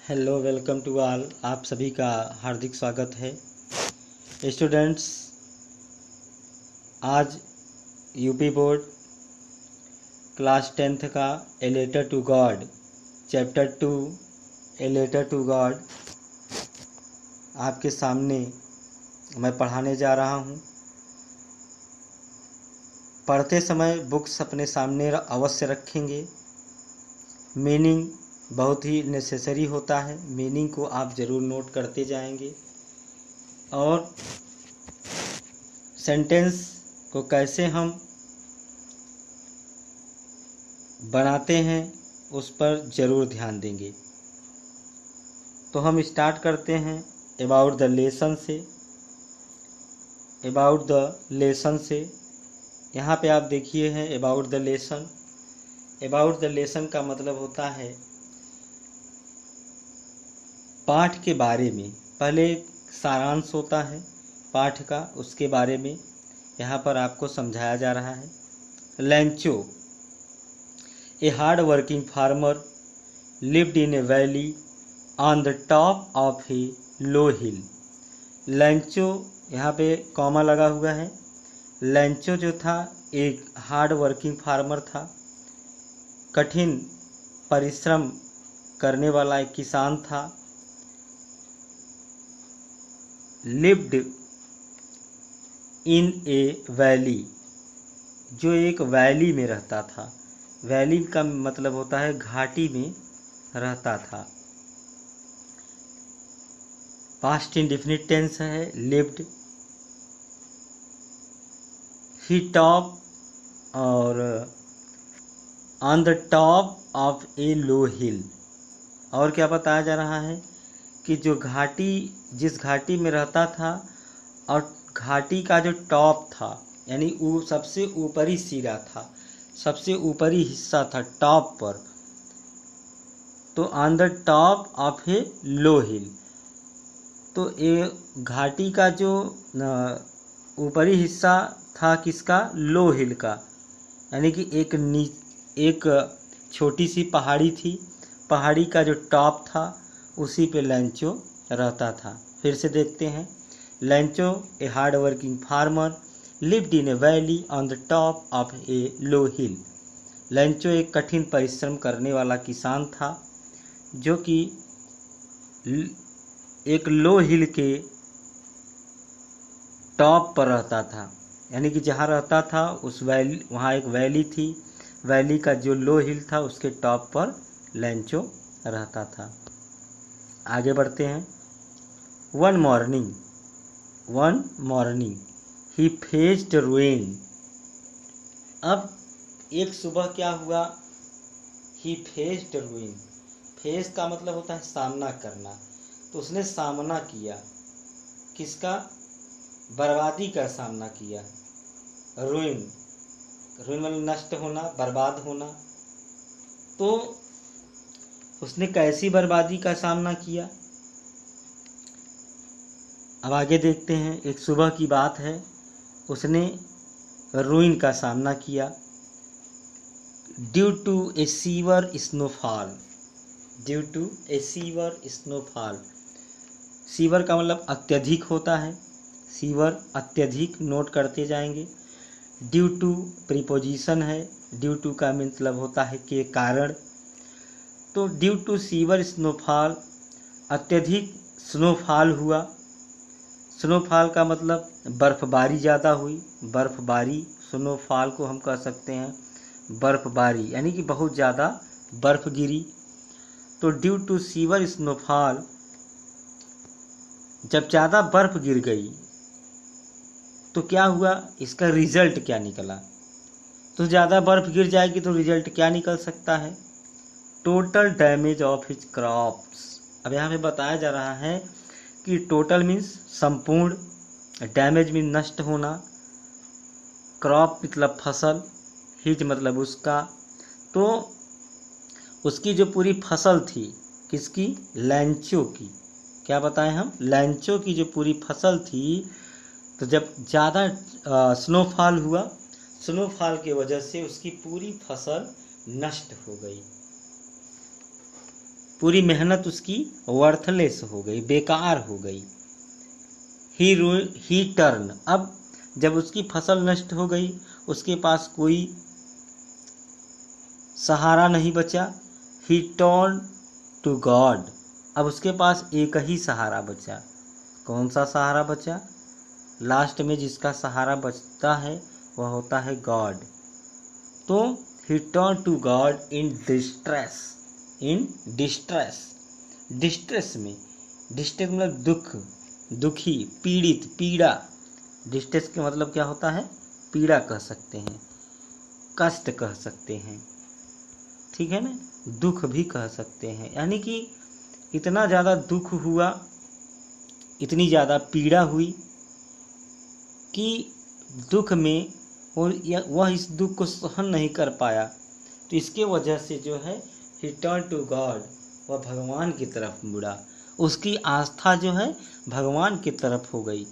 Hello, welcome to all. आप सभी का हार्दिक स्वागत है। स्टूडेंट्स, आज यूपी बोर्ड क्लास 10th का a letter to God chapter 2 a letter to God आपके सामने मैं पढ़ाने जा रहा हूँ। पढ़ते समय बुक्स अपने सामने अवश्य रखेंगे। मीनिंग बहुत ही नेसेसरी होता है, मीनिंग को आप ज़रूर नोट करते जाएंगे और सेंटेंस को कैसे हम बनाते हैं उस पर ज़रूर ध्यान देंगे। तो हम स्टार्ट करते हैं अबाउट द लेसन से। अबाउट द लेसन से यहाँ पे आप देखिए हैं about the lesson. About the lesson का मतलब होता है पाठ के बारे में। पहले सारांश होता है पाठ का, उसके बारे में यहाँ पर आपको समझाया जा रहा है। लैंचो, a hard working farmer lived in A valley on the top of ए लो हिल। लैंचो, यहाँ पे कॉमा लगा हुआ है। लैंचो जो था एक हार्ड वर्किंग फार्मर था, कठिन परिश्रम करने वाला एक किसान था। लिव्ड इन ए वैली, जो एक वैली में रहता था। वैली का मतलब होता है घाटी में रहता था। पास्ट इंडेफिनिट टेंस है लिव्ड। ही टॉप और ऑन द टॉप ऑफ ए लो हिल। और क्या बताया जा रहा है कि जो घाटी, जिस घाटी में रहता था और घाटी का जो टॉप था यानी वो सबसे ऊपरी सिरा था, सबसे ऊपरी हिस्सा था टॉप पर, तो ऑन द टॉप ऑफ ए लो हिल। तो ये घाटी का जो ऊपरी हिस्सा था किसका? लो हिल का, यानी कि एक छोटी सी पहाड़ी थी, पहाड़ी का जो टॉप था उसी पे लैंचो रहता था। फिर से देखते हैं। लैंचो, a hard working farmer lived in A valley on the top of ए लो हिल। लैंचो एक कठिन परिश्रम करने वाला किसान था जो कि एक लो हिल के टॉप पर रहता था, यानी कि जहाँ रहता था उस वैली, वहाँ एक वैली थी, वैली का जो लो हिल था उसके टॉप पर लैंचो रहता था। आगे बढ़ते हैं। वन मॉर्निंग ही फेस्ड रुइन। अब एक सुबह क्या हुआ? ही फेस्ड रुइन। फेस का मतलब होता है सामना करना, तो उसने सामना किया किसका? बर्बादी का सामना किया। रुइन, रुइन मतलब नष्ट होना, बर्बाद होना। तो उसने कैसी बर्बादी का सामना किया? अब आगे देखते हैं। एक सुबह की बात है, उसने रुइन का सामना किया due to a severe snowfall. Due to a severe snowfall. Severe का मतलब अत्यधिक होता है, सीवर अत्यधिक नोट करते जाएंगे। ड्यू टू प्रीपोजिशन है, ड्यू टू का मतलब होता है के कारण। तो ड्यू टू सीवर स्नोफॉल, अत्यधिक स्नोफॉल हुआ। स्नोफॉल का मतलब बर्फबारी ज़्यादा हुई, बर्फबारी। स्नोफॉल को हम कह सकते हैं बर्फबारी, यानी कि बहुत ज़्यादा बर्फ गिरी। तो ड्यू टू सीवर स्नोफॉल, जब ज़्यादा बर्फ गिर गई तो क्या हुआ? इसका रिजल्ट क्या निकला? तो ज़्यादा बर्फ गिर जाएगी तो रिजल्ट क्या निकल सकता है? Total damage of his crops. अब यहाँ पे बताया जा रहा है कि टोटल मीन्स संपूर्ण, डैमेज मीन नष्ट होना, क्रॉप मतलब फसल, हिज मतलब उसका। तो उसकी जो पूरी फसल थी, किसकी? लैंचो की। क्या बताएं हम? लैंचो की जो पूरी फसल थी, तो जब ज़्यादा स्नोफॉल हुआ, स्नोफॉल की वजह से उसकी पूरी फसल नष्ट हो गई। पूरी मेहनत उसकी वर्थलेस हो गई, बेकार हो गई। ही टर्न, अब जब उसकी फसल नष्ट हो गई, उसके पास कोई सहारा नहीं बचा। ही टर्न टू गॉड, अब उसके पास एक ही सहारा बचा। कौन सा सहारा बचा? लास्ट में जिसका सहारा बचता है वह होता है गॉड। तो he turn to God in distress, in distress, distress में, डिस्ट्रेस मतलब दुख, दुखी, पीड़ित, पीड़ा। डिस्ट्रेस का मतलब क्या होता है? पीड़ा कह सकते हैं, कष्ट कह सकते हैं, ठीक है ना, दुख भी कह सकते हैं। यानी कि इतना ज़्यादा दुख हुआ, इतनी ज़्यादा पीड़ा हुई कि दुख में वह इस दुख को सहन नहीं कर पाया। तो इसके वजह से जो है ही टर्न टू गॉड, वह भगवान की तरफ मुड़ा, उसकी आस्था जो है भगवान की तरफ हो गई।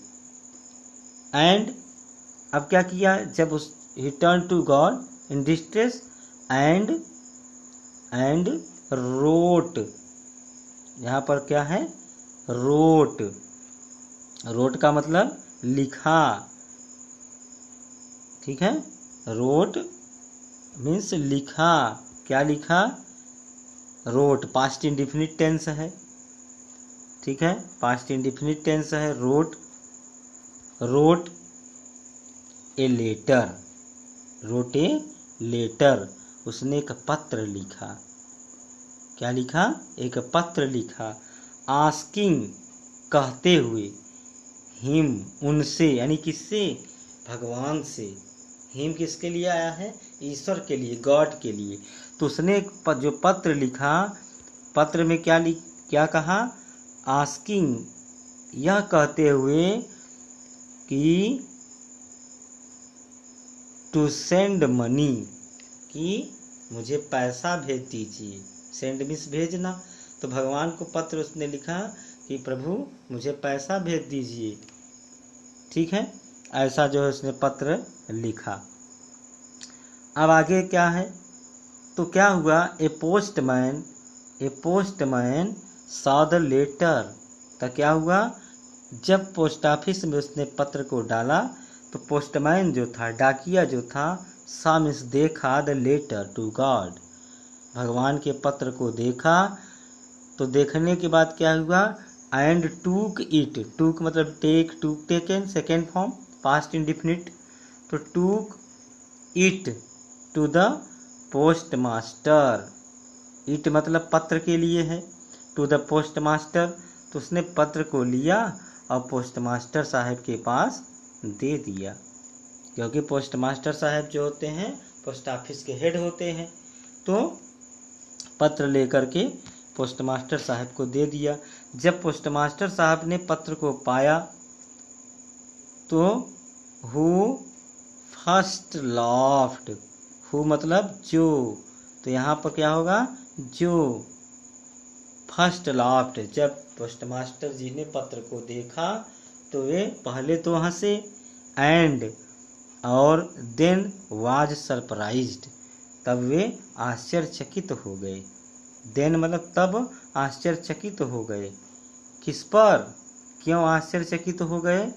एंड अब क्या किया? जब उस he turn to God in distress and wrote, यहाँ पर क्या है? रोट, रोट का मतलब लिखा, ठीक है। रोट मीन्स लिखा। क्या लिखा? रोट पास्ट इंडेफिनिट टेंस है, ठीक है, पास्ट इंडेफिनिट टेंस है। Wrote, wrote a letter, wrote a letter, उसने एक पत्र लिखा। क्या लिखा? एक पत्र लिखा। आस्किंग, कहते हुए, हिम, उनसे, यानी किससे? भगवान से। हिम किसके लिए आया है? ईश्वर के लिए, गॉड के लिए। तो उसने एक जो पत्र लिखा, पत्र में क्या कहा? आस्किंग, यह कहते हुए कि टू सेंड मनी, कि मुझे पैसा भेज दीजिए। सेंड मीन्स भेजना। तो भगवान को पत्र उसने लिखा कि प्रभु मुझे पैसा भेज दीजिए, ठीक है, ऐसा जो है उसने पत्र लिखा। अब आगे क्या है? तो क्या हुआ? A postman saw the letter. तो क्या हुआ? जब पोस्ट ऑफिस में उसने पत्र को डाला तो पोस्टमैन जो था, डाकिया जो था, सा मीन्स देखा, द लेटर टू गॉड, भगवान के पत्र को देखा। तो देखने के बाद क्या हुआ? एंड टूक इट, टूक मतलब take, took taken, second form past indefinite. तो took it to the post master, it मतलब पत्र के लिए है, टू द पोस्ट मास्टर। तो उसने पत्र को लिया और पोस्ट मास्टर साहब के पास दे दिया, क्योंकि पोस्ट मास्टर साहब जो होते हैं पोस्ट ऑफिस के हेड होते हैं। तो पत्र लेकर के पोस्ट मास्टर साहब को दे दिया। जब पोस्ट मास्टर साहब ने पत्र को पाया तो हु फर्स्ट लॉफ्ट, हु मतलब जो, तो यहाँ पर क्या होगा? जो। फर्स्ट लॉफ्ट, जब पोस्ट मास्टर जी ने पत्र को देखा तो वे पहले तो हंसे, एंड और देन वाज सरप्राइज्ड, तब वे आश्चर्यचकित हो गए। देन मतलब तब आश्चर्यचकित हो गए। किस पर? क्यों आश्चर्यचकित हो गए?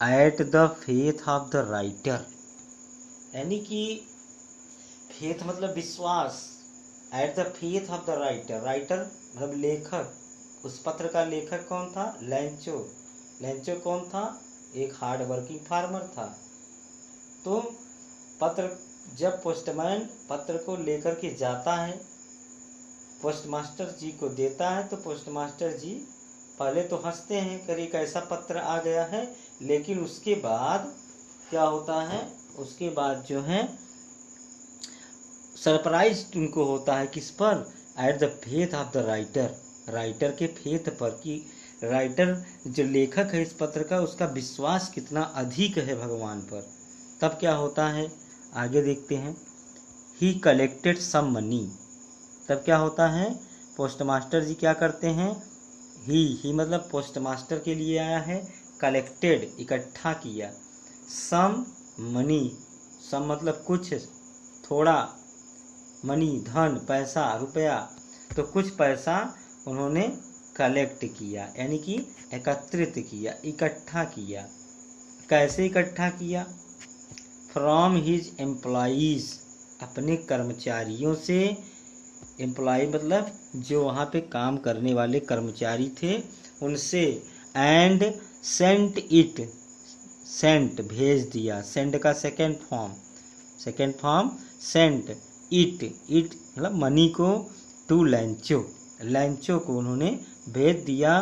At the faith of the writer, यानी कि फेथ मतलब विश्वास। At the faith of the writer, writer मतलब लेखक। उस पत्र का लेखक कौन था? लैंचो। लैंचो कौन था? एक हार्ड वर्किंग फार्मर था। तो पत्र, जब पोस्टमैन पत्र को लेकर के जाता है, पोस्ट मास्टर जी को देता है, तो पोस्ट मास्टर जी पहले तो हंसते हैं, कर एक ऐसा पत्र आ गया है। लेकिन उसके बाद क्या होता है? उसके बाद जो है सरप्राइज उनको होता है। किस पर? At the faith of the writer, writer के फेथ पर, कि राइटर जो लेखक है इस पत्र का, उसका विश्वास कितना अधिक है भगवान पर। तब क्या होता है? आगे देखते हैं। ही कलेक्टेड सम मनी, तब क्या होता है? पोस्ट मास्टर जी क्या करते हैं? ही मतलब पोस्ट मास्टर के लिए आया है, कलेक्टेड इकट्ठा किया, सम मनी, सम मतलब कुछ, थोड़ा, मनी धन, पैसा, रुपया, तो कुछ पैसा उन्होंने कलेक्ट किया, यानी कि एकत्रित किया, इकट्ठा किया। कैसे इकट्ठा किया? फ्रॉम हिज एम्प्लॉइज, अपने कर्मचारियों से। एम्प्लॉय मतलब जो वहाँ पे काम करने वाले कर्मचारी थे उनसे। एंड सेंट इट, सेंट भेज दिया, सेंड का second form sent it, it मतलब मनी को, टू लैंचो, लैंचो को उन्होंने भेज दिया।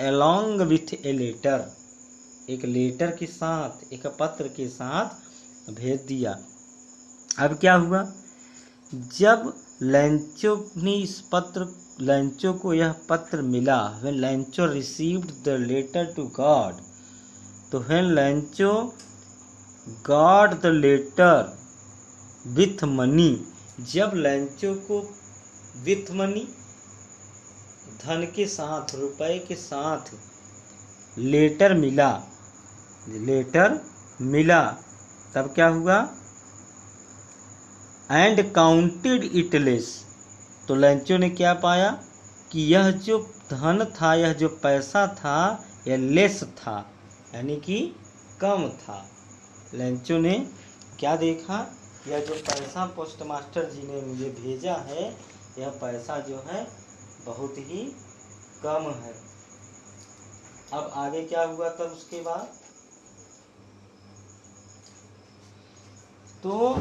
अलोंग विथ ए लेटर, एक लेटर के साथ, एक पत्र के साथ भेज दिया। अब क्या हुआ? जब लैंचो ने इस पत्र, लैंचो को यह पत्र मिला, when Lencho received the letter to God, तो when Lencho got the letter with money, जब लैंचो को विथ मनी, धन के साथ, रुपए के साथ लेटर मिला, तब क्या हुआ? एंड काउंटेड इट लेस, तो लैंचो ने क्या पाया कि यह जो धन था, यह जो पैसा था, यह लेस था, यानी कि कम था। लैंचो ने क्या देखा? यह जो पैसा पोस्ट मास्टर जी ने मुझे भेजा है, यह पैसा जो है बहुत ही कम है। अब आगे क्या हुआ तब उसके बाद? तो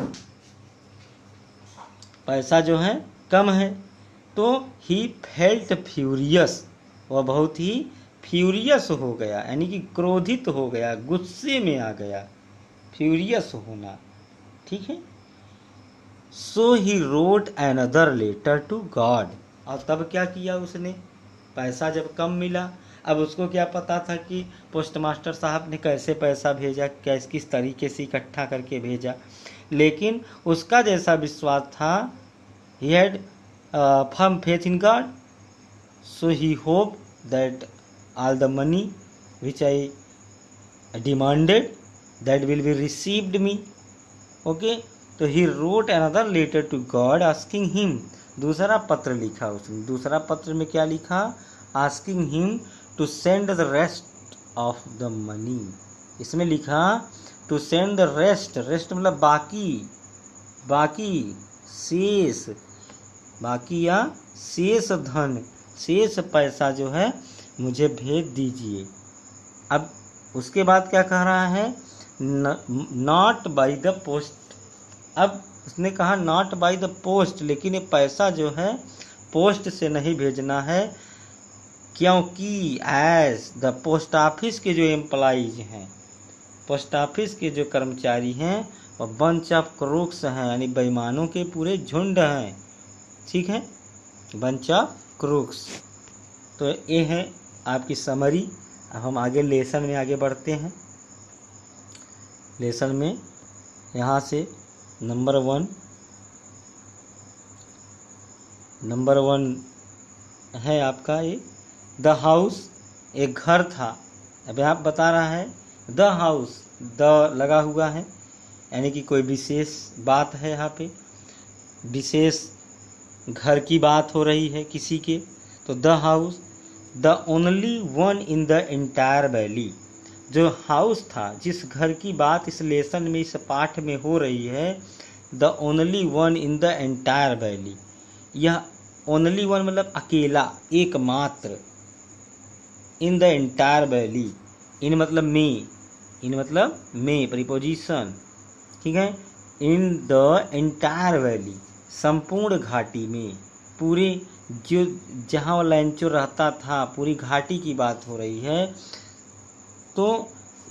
पैसा जो है कम है, तो ही फेल्ट फ्यूरियस, वह बहुत ही फ्यूरियस हो गया, यानी कि क्रोधित हो गया, गुस्से में आ गया, फ्यूरियस होना, ठीक है। So he wrote another letter to God, और तब क्या किया उसने? पैसा जब कम मिला, अब उसको क्या पता था कि पोस्ट मास्टर साहब ने कैसे पैसा भेजा, कैसे किस तरीके से इकट्ठा करके भेजा, लेकिन उसका जैसा विश्वास था, he had firm faith in God, so he hoped that all the money which I demanded that will be received me. Okay, तो he wrote another letter to God asking him, दूसरा पत्र लिखा उसने। दूसरा पत्र में क्या लिखा? asking him to send the rest of the money, इसमें लिखा to send the rest, rest मतलब बाकी शेष, बाकी या शेष धन, शेष पैसा जो है मुझे भेज दीजिए। अब उसके बाद क्या कह रहा है? Not by the post. अब उसने कहा नॉट बाय द पोस्ट, लेकिन ये पैसा जो है पोस्ट से नहीं भेजना है, क्योंकि एज द पोस्ट ऑफिस के जो एम्प्लॉइज हैं, पोस्ट ऑफिस के जो कर्मचारी हैं, वह बंच ऑफ क्रूक्स हैं, यानी बेईमानों के पूरे झुंड हैं, ठीक है, बंच ऑफ क्रूक्स। तो ये है आपकी समरी। अब हम आगे लेसन में आगे बढ़ते हैं। लेसन में यहाँ से नंबर वन है आपका ये, द हाउस, एक घर था। अब यहाँ बता रहा है द हाउस, द लगा हुआ है, यानी कि कोई विशेष बात है, यहाँ पे विशेष घर की बात हो रही है किसी के। तो the house, the only one in the entire valley, जो हाउस था, जिस घर की बात इस लेसन में, इस पाठ में हो रही है, the only one in the entire valley. यह ओनली वन मतलब अकेला, एकमात्र, इन द एंटायर वैली, इन मतलब में प्रीपोजिशन, ठीक है। इन द एंटायर वैली, संपूर्ण घाटी में, पूरे जो जहाँ लैंचो रहता था, पूरी घाटी की बात हो रही है। तो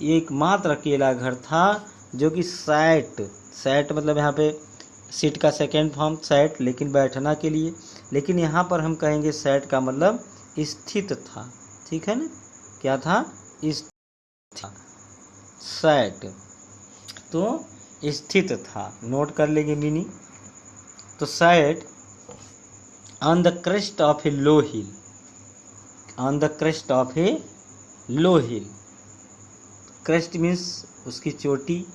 एकमात्र अकेला घर था जो कि सैट मतलब यहाँ पे सीट का सेकेंड फॉर्म सैट, लेकिन बैठना के लिए, लेकिन यहाँ पर हम कहेंगे सैट का मतलब स्थित था, ठीक है ना। क्या था? सैट, तो स्थित था, नोट कर लेंगे मीनिंग। तो sat on the crest of A low hill, on the crest of A low hill, crest means उसकी चोटी,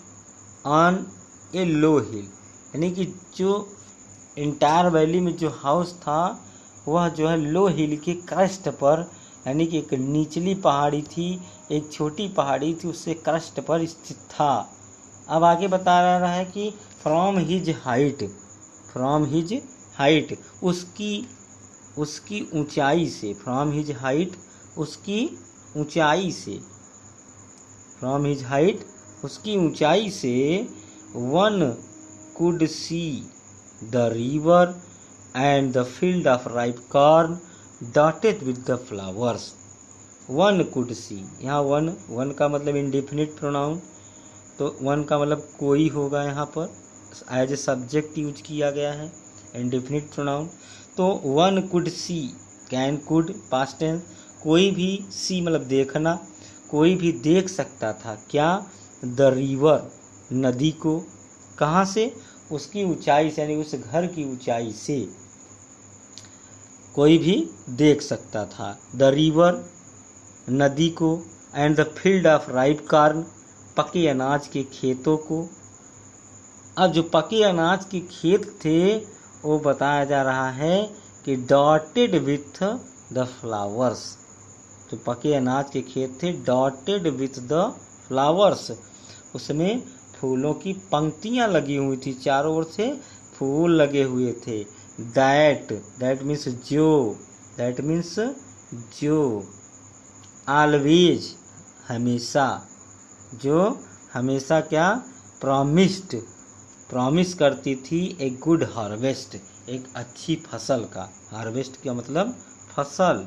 ऑन ए लो हिल यानी कि जो एंटायर वैली में जो हाउस था वह जो है लो हिल के क्रस्ट पर, यानी कि एक निचली पहाड़ी थी, एक छोटी पहाड़ी थी, उससे क्रस्ट पर स्थित था। अब आगे बता रहा है कि फ्रॉम हिज हाइट, उसकी ऊंचाई से, फ्रॉम हिज हाइट उसकी ऊंचाई से, फ्रॉम हिज हाइट उसकी ऊंचाई से one could see the river and the field of ripe corn dotted with the flowers. One could सी, यहाँ वन का मतलब इंडेफिनिट प्रोनाउन, तो वन का मतलब कोई होगा, यहाँ पर एज ए सब्जेक्ट यूज किया गया है, इंडेफिनिट प्रोनाउन। तो one could see, can could past tense, कोई भी सी मतलब देखना, कोई भी देख सकता था क्या, द रिवर नदी को, कहाँ से, उसकी ऊंचाई से, यानी उस घर की ऊंचाई से कोई भी देख सकता था, द रिवर नदी को, and the field of ripe corn पके अनाज के खेतों को। अब जो पके अनाज के खेत थे वो बताया जा रहा है कि डॉटेड विथ द फ्लावर्स, जो पके अनाज के खेत थे डॉटेड विथ द फ्लावर्स, उसमें फूलों की पंक्तियां लगी हुई थी, चारों ओर से फूल लगे हुए थे। दैट मीन्स जो, ऑलवेज हमेशा, जो हमेशा क्या, प्रॉमिस करती थी ए गुड हार्वेस्ट, एक अच्छी फसल का, हार्वेस्ट का मतलब फसल,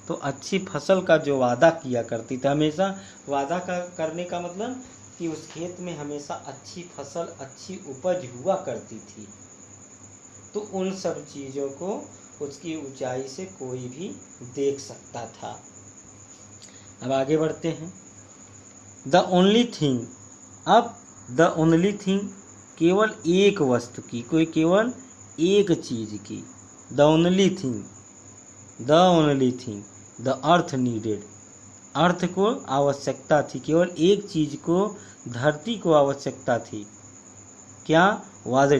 तो अच्छी फसल का जो वादा किया करती थी, हमेशा वादा करने का मतलब कि उस खेत में हमेशा अच्छी फसल, अच्छी उपज हुआ करती थी। तो उन सब चीज़ों को उसकी ऊंचाई से कोई भी देख सकता था। अब आगे बढ़ते हैं। द ओनली थिंग, अब द ओनली थिंग केवल एक वस्तु की, कोई केवल एक चीज की, the only thing the earth needed, अर्थ को आवश्यकता थी, केवल एक चीज को, धरती को आवश्यकता थी, क्या, वाज ए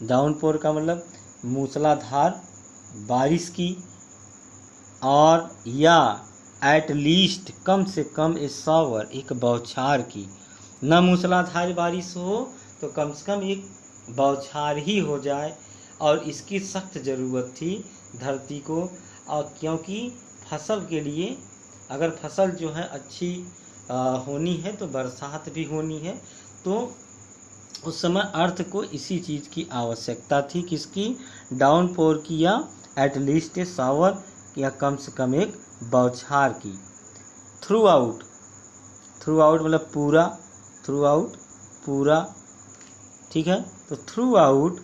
डाउनपोर का मतलब मूसलाधार बारिश की, और या एट लीस्ट कम से कम ए शावर, एक बौछार की, न मूसलाधार बारिश हो तो कम से कम एक बौछार ही हो जाए, और इसकी सख्त ज़रूरत थी धरती को। और क्योंकि फसल के लिए, अगर फसल जो है अच्छी होनी है तो बरसात भी होनी है, तो उस समय अर्थ को इसी चीज़ की आवश्यकता थी, किसकी, डाउनपोर की, या एट लीस्ट ए शावर, या कम से कम एक बौछार की। थ्रू आउट मतलब पूरा, ठीक है। तो थ्रू आउट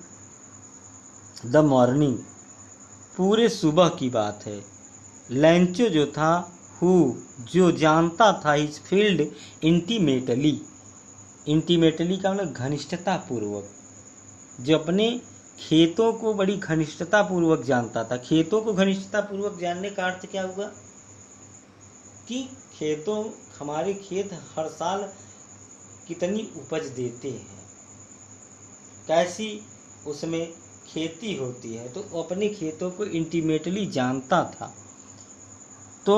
द मॉर्निंग, पूरे सुबह की बात है। लैंचो जो था, जो जानता था, इस फील्ड इंटीमेटली का मतलब घनिष्ठता पूर्वक, जो अपने खेतों को बड़ी घनिष्ठता पूर्वक जानता था। खेतों को घनिष्ठता पूर्वक जानने का अर्थ क्या हुआ कि हमारे खेत हर साल कितनी उपज देते हैं, कैसी उसमें खेती होती है, तो अपने खेतों को इंटीमेटली जानता था। तो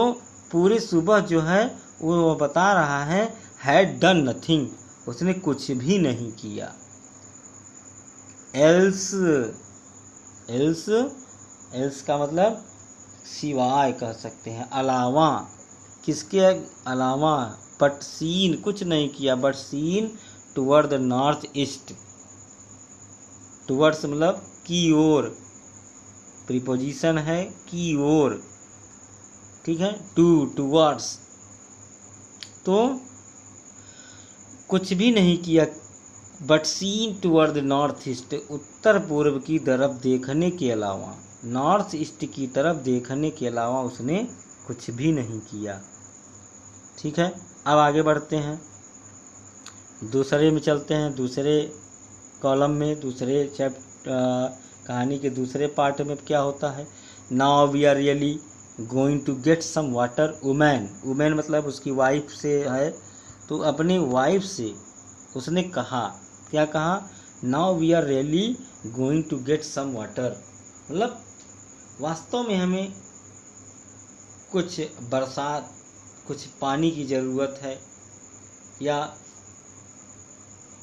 पूरे सुबह जो है वो बता रहा है, हैड डन नथिंग, उसने कुछ भी नहीं किया। एल्स का मतलब सिवाय कह सकते हैं, अलावा, किसके अलावा, बट सीन, कुछ नहीं किया, but seen toward the north east, towards मतलब की ओर, प्रीपोजिशन है की ओर, ठीक है, टुवर्ड्स, तो कुछ भी नहीं किया, but seen toward the north east, उत्तर पूर्व की तरफ देखने के अलावा, नॉर्थ ईस्ट की तरफ देखने के अलावा उसने कुछ भी नहीं किया, ठीक है। अब आगे बढ़ते हैं, दूसरे में चलते हैं, दूसरे कॉलम में, दूसरे कहानी के दूसरे पार्ट में क्या होता है। Now we are really going to get some water. Women मतलब उसकी वाइफ से है, तो अपनी वाइफ से उसने कहा, क्या कहा, now we are really going to get some water, मतलब वास्तव में हमें कुछ बरसात, कुछ पानी की ज़रूरत है या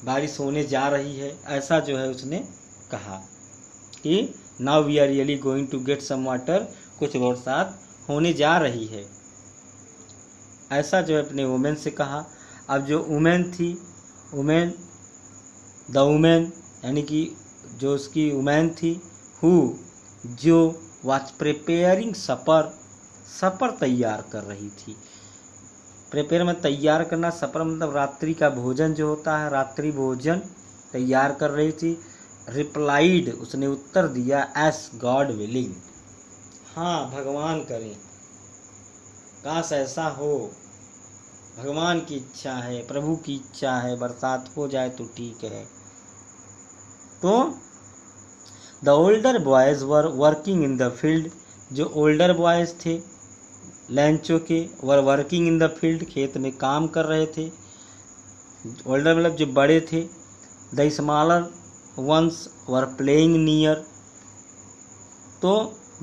बारिश होने जा रही है, ऐसा जो है उसने कहा कि now we are really going to get some water, कुछ बरसात होने जा रही है, ऐसा जो है अपने वुमेन से कहा। अब जो वुमेन थी, द वुमेन यानी कि जो उसकी वुमेन थी, जो वाज प्रिपेयरिंग सपर तैयार कर रही थी। प्रिपेयर में तैयार करना, सपर मतलब रात्रि का भोजन जो होता है, रात्रि भोजन तैयार कर रही थी। रिप्लाइड, उसने उत्तर दिया, एस गॉड विलिंग, हाँ भगवान करें, काश ऐसा हो, भगवान की इच्छा है, प्रभु की इच्छा है, बरसात हो जाए तो ठीक है। तो the older boys were working in the field, जो ओल्डर बॉयज थे लैंचो के, were working in the field, खेत में काम कर रहे थे। ओल्डर मतलब जो बड़े थे। The smaller ones were playing near, तो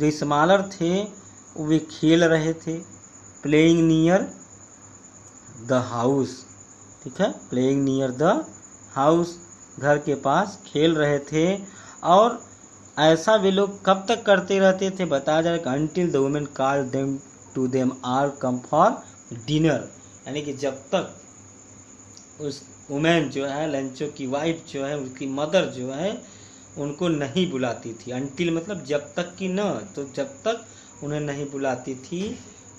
जो स्मॉलर थे वे खेल रहे थे। प्लेइंग नियर द हाउस, ठीक है, प्लेइंग नियर द हाउस, घर के पास खेल रहे थे। और ऐसा वे लोग कब तक करते रहते थे, बताया जाएगा, until the women call them to them are come for dinner, यानी कि जब तक उस वुमेन जो है, लंचो की वाइफ जो है, उसकी मदर जो है, उनको नहीं बुलाती थी। अंटिल मतलब जब तक कि न, तो जब तक उन्हें नहीं बुलाती थी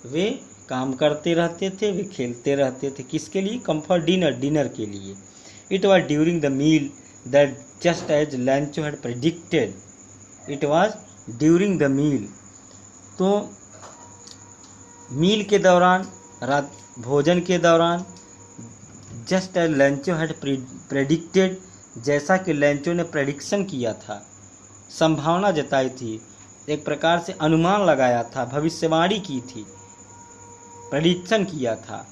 वे काम करते रहते थे, वे खेलते रहते थे। किसके लिए? कम फॉर डिनर के लिए। It was during the meal that just as Lencho had predicted, it was during the meal, तो मील के दौरान, रात भोजन के दौरान, just as Lencho had predicted, जैसा कि लंचो ने प्रेडिक्शन किया था, संभावना जताई थी, एक प्रकार से अनुमान लगाया था, भविष्यवाणी की थी, प्रेडिक्शन किया था।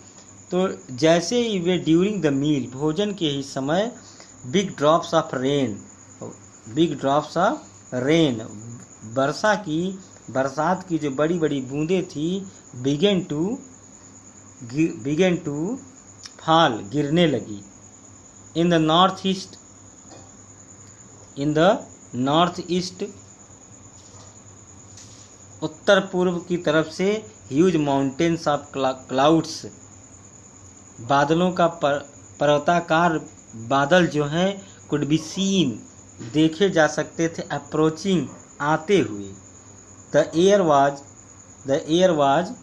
तो जैसे ही वे ड्यूरिंग द मील, भोजन के ही समय, बिग ड्रॉप्स ऑफ रेन, बरसात की जो बड़ी बड़ी बूंदें थी, बिगेन टू फॉल, गिरने लगी। इन द नॉर्थ ईस्ट, उत्तर पूर्व की तरफ से, ह्यूज माउंटेन्स ऑफ क्लाउड्स, बादलों का पर्वताकार बादल जो है, कुड बी सीन, देखे जा सकते थे, अप्रोचिंग, आते हुए। द एयर वाज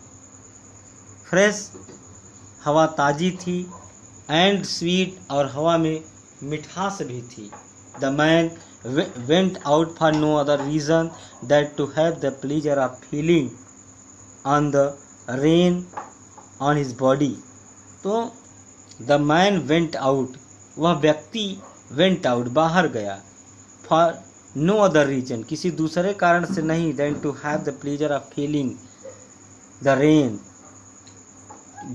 फ्रेश, हवा ताजी थी, एंड स्वीट, और हवा में मिठास भी थी। The man went out for no other reason than to have the pleasure of feeling on the rain on his body. तो the man went out, वह व्यक्ति went out, बाहर गया, for no other reason, किसी दूसरे कारण से नहीं, than to have the pleasure of feeling the rain,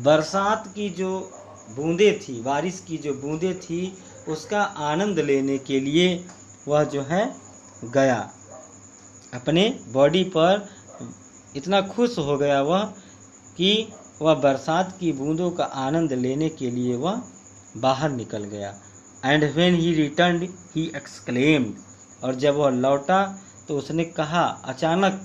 बरसात की जो बूंदें थी, बारिश की जो बूंदें थी, उसका आनंद लेने के लिए वह जो है गया, अपने बॉडी पर इतना खुश हो गया वह कि वह बरसात की बूंदों का आनंद लेने के लिए वह बाहर निकल गया। And when he returned he exclaimed, और जब वह लौटा तो उसने कहा, अचानक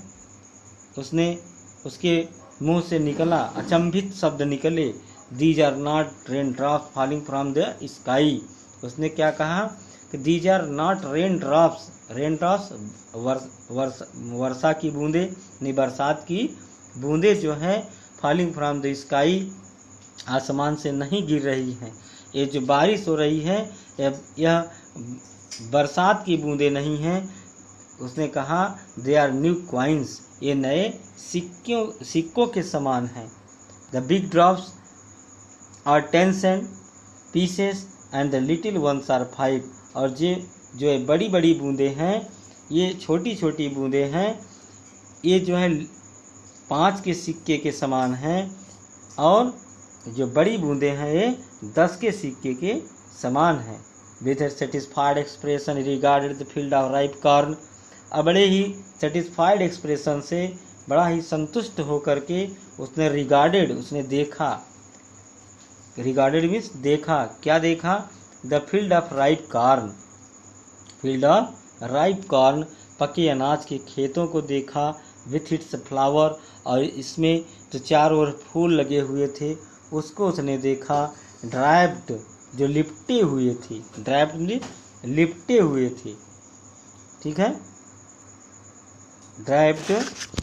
उसके मुंह से निकला, अचंभित शब्द निकले, these are not rain drops falling from the sky. उसने क्या कहा कि these are not rain drops वर्षा की बूंदे नहीं, बरसात की बूंदे जो है, फॉलिंग फ्रॉम द स्काई, आसमान से नहीं गिर रही हैं। ये जो बारिश हो रही है यह बरसात की बूंदे नहीं हैं। उसने कहा दे आर न्यू क्वाइंस, ये नए सिक्कों के समान हैं। The big drops are 10 cent pieces and the little ones are 5, और जो बड़ी बड़ी बूंदें हैं, ये छोटी छोटी बूंदें हैं, ये जो है 5 के सिक्के के समान हैं, और जो बड़ी बूंदें हैं ये 10 के सिक्के के समान हैं। With A satisfied expression regarded the field of ripe corn, और बड़े ही सेटिस्फाइड एक्सप्रेशन से, बड़ा ही संतुष्ट होकर के उसने रिगार्डेड, उसने देखा, रिगार्डेड मीन्स देखा, क्या देखा, the field of ripe corn, field of ripe corn, पके अनाज के खेतों को देखा, विथ इट्स फ्लावर, और इसमें जो चारों ओर फूल लगे हुए थे उसको उसने देखा, ड्राइव्ड, जो लिपटे हुए थे, ड्राइव्ड लिपटे हुए थे, ठीक है, ड्राइव्ड